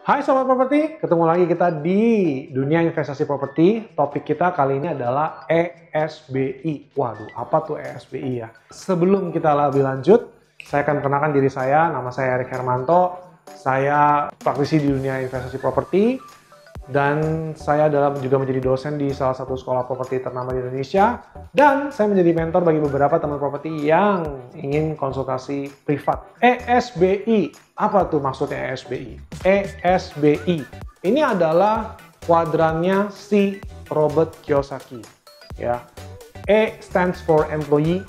Hai Sobat Properti, ketemu lagi kita di dunia investasi properti. Topik kita kali ini adalah ESBI. Waduh, apa tuh ESBI ya? Sebelum kita lebih lanjut, saya akan perkenalkan diri saya. Nama saya Erik Hermanto. Saya praktisi di dunia investasi properti. Dan saya juga menjadi dosen di salah satu sekolah properti ternama di Indonesia. Dan saya menjadi mentor bagi beberapa teman properti yang ingin konsultasi privat. ESBI, apa tuh maksudnya ESBI? ESBI, ini adalah kuadrannya si Robert Kiyosaki. Ya. E stands for employee,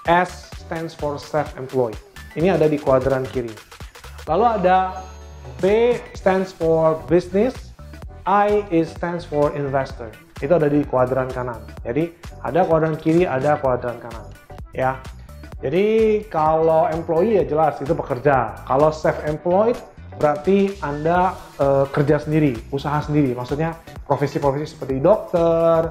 S stands for self-employed. Ini ada di kuadran kiri. Lalu ada B stands for business, I stands for investor. Itu ada di kuadran kanan. Jadi ada kuadran kiri, ada kuadran kanan. Ya. Jadi kalau employee ya jelas itu pekerja. Kalau self-employed berarti Anda kerja sendiri, usaha sendiri. Maksudnya profesi-profesi seperti dokter,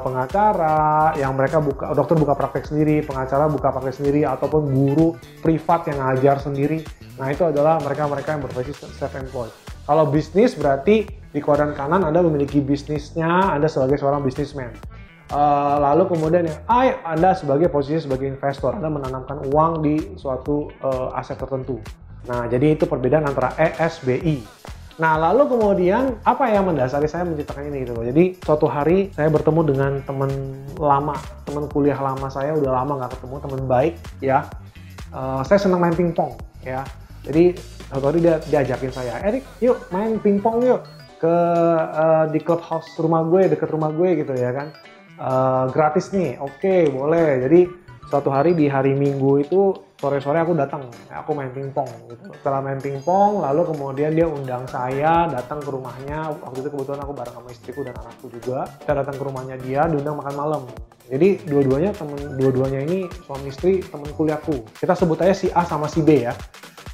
pengacara, yang mereka dokter buka praktek sendiri, pengacara buka praktek sendiri, ataupun guru privat yang ngajar sendiri. Nah itu adalah mereka-mereka yang berprofesi self-employed. Kalau bisnis berarti di kuadran kanan Anda memiliki bisnisnya, Anda sebagai seorang bisnisman. Lalu kemudian yang I, Anda sebagai posisi sebagai investor, Anda menanamkan uang di suatu aset tertentu. Nah, jadi itu perbedaan antara ESBI. Nah, lalu kemudian apa yang mendasari saya menciptakan ini gitu loh. Jadi suatu hari saya bertemu dengan teman lama, teman kuliah lama saya, udah lama nggak ketemu, teman baik ya. Saya senang main pingpong ya. Jadi suatu hari dia ajakin saya, Erik, yuk main pingpong yuk ke di clubhouse rumah gue, deket rumah gue gitu ya kan. Gratis nih, oke, boleh. Jadi suatu hari di hari Minggu itu sore-sore aku datang, aku main pingpong gitu. Setelah main pingpong, lalu kemudian dia undang saya datang ke rumahnya. Waktu itu kebetulan aku bareng sama istriku dan anakku juga. Kita datang ke rumahnya dia, diundang makan malam. Jadi dua-duanya ini suami istri teman kuliahku. Kita sebut aja si A sama si B ya.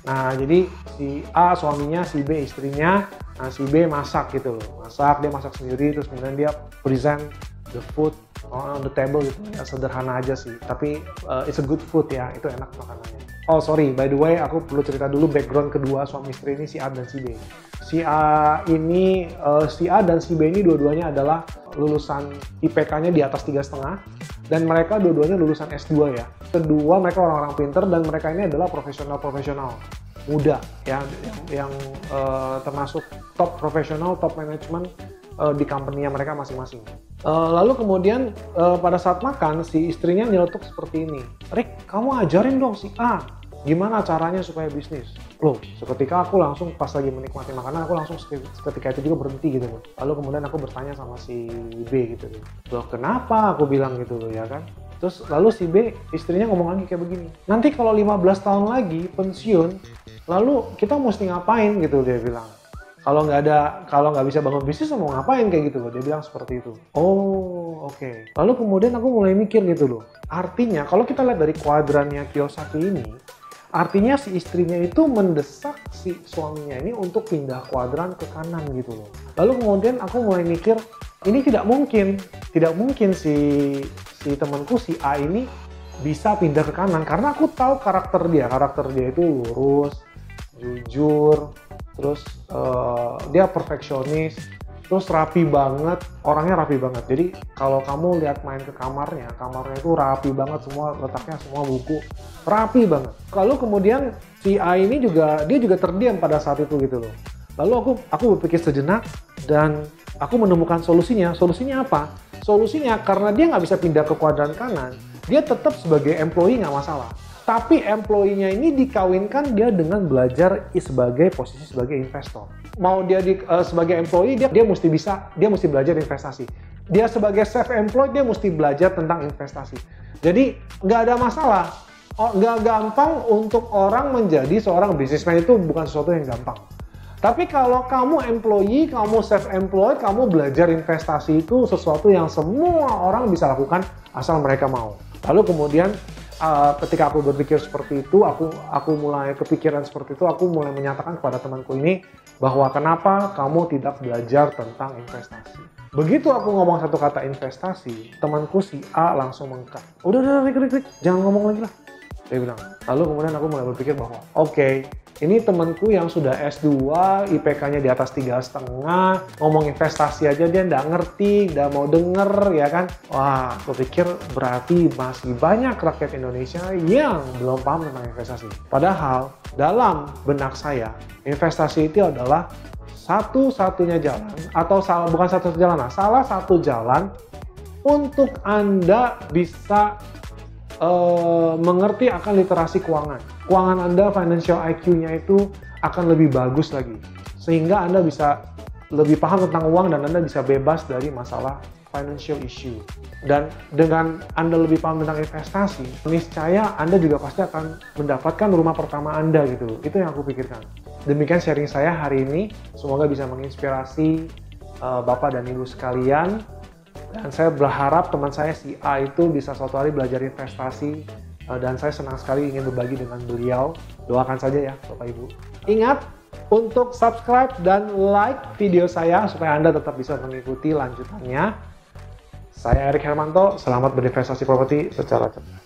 Nah, jadi si A suaminya, si B istrinya, nah si B masak gitu loh. Dia masak sendiri, terus kemudian dia present the food on the table gitu. Ya, sederhana aja sih, tapi it's a good food ya, itu enak makanannya. Oh sorry, by the way, aku perlu cerita dulu background kedua suami istri ini, si A dan si B. Si A dan si B ini dua-duanya adalah lulusan IPK-nya di atas 3,5 dan mereka dua-duanya lulusan S2 ya. Kedua, mereka orang-orang pinter dan mereka ini adalah profesional muda ya, yang termasuk top profesional, top management di company-nya mereka masing-masing. Lalu kemudian pada saat makan si istrinya nyeletuk seperti ini, Rick, kamu ajarin dong si A gimana caranya supaya bisnis. Loh, seketika aku langsung pas lagi menikmati makanan, aku langsung seketika itu juga berhenti gitu loh. Lalu kemudian aku bertanya sama si B gitu loh. Loh, kenapa aku bilang gitu loh ya kan. Terus lalu si B istrinya ngomong lagi kayak begini, nanti kalau 15 tahun lagi pensiun, lalu kita mesti ngapain gitu dia bilang. Kalau nggak bisa bangun bisnis mau ngapain kayak gitu loh, dia bilang seperti itu. Oh oke. Lalu kemudian aku mulai mikir gitu loh, artinya kalau kita lihat dari kuadrannya Kiyosaki ini, artinya si istrinya itu mendesak si suaminya ini untuk pindah kuadran ke kanan gitu loh. Lalu kemudian aku mulai mikir, ini tidak mungkin si temanku si A ini bisa pindah ke kanan, karena aku tahu karakter dia itu lurus, jujur, terus dia perfeksionis, terus rapi banget, orangnya rapi banget. Jadi kalau kamu lihat main ke kamarnya itu rapi banget, semua letaknya semua buku, rapi banget. Lalu kemudian si A ini dia juga terdiam pada saat itu gitu loh. Lalu aku berpikir sejenak dan aku menemukan solusinya. Solusinya apa? Solusinya karena dia nggak bisa pindah ke kuadran kanan, dia tetap sebagai employee nggak masalah. Tapi employee-nya ini dikawinkan dia dengan belajar sebagai posisi sebagai investor. Mau dia sebagai employee dia mesti belajar investasi. Dia sebagai self-employed dia mesti belajar tentang investasi. Jadi nggak ada masalah. Nggak gampang untuk orang menjadi seorang businessman, itu bukan sesuatu yang gampang. Tapi kalau kamu employee, kamu self-employed, kamu belajar investasi itu sesuatu yang semua orang bisa lakukan asal mereka mau. Lalu kemudian ketika aku berpikir seperti itu, aku mulai kepikiran seperti itu, aku mulai menyatakan kepada temanku ini bahwa kenapa kamu tidak belajar tentang investasi. Begitu aku ngomong satu kata investasi, temanku si A langsung mengkat. Udah, Rick, jangan ngomong lagi lah. Dia bilang. Lalu kemudian aku mulai berpikir bahwa oke, Ini temenku yang sudah S2, IPK-nya di atas 3,5, ngomong investasi aja dia nggak ngerti, nggak mau denger, ya kan? Wah, aku pikir berarti masih banyak rakyat Indonesia yang belum paham tentang investasi. Padahal, dalam benak saya, investasi itu adalah satu-satunya jalan, atau bukan satu-satunya jalan, salah satu jalan untuk Anda bisa mengerti akan literasi keuangan. Keuangan Anda, financial IQ-nya itu akan lebih bagus lagi. Sehingga Anda bisa lebih paham tentang uang dan Anda bisa bebas dari masalah financial issue. Dan dengan Anda lebih paham tentang investasi, niscaya Anda juga pasti akan mendapatkan rumah pertama Anda gitu. Itu yang aku pikirkan. Demikian sharing saya hari ini. Semoga bisa menginspirasi Bapak dan Ibu sekalian. Dan saya berharap teman saya si A itu bisa suatu hari belajar investasi, dan saya senang sekali ingin berbagi dengan beliau. Doakan saja ya Bapak Ibu. Ingat untuk subscribe dan like video saya supaya Anda tetap bisa mengikuti lanjutannya. Saya Erik Hermanto, selamat berinvestasi properti secara cerdas.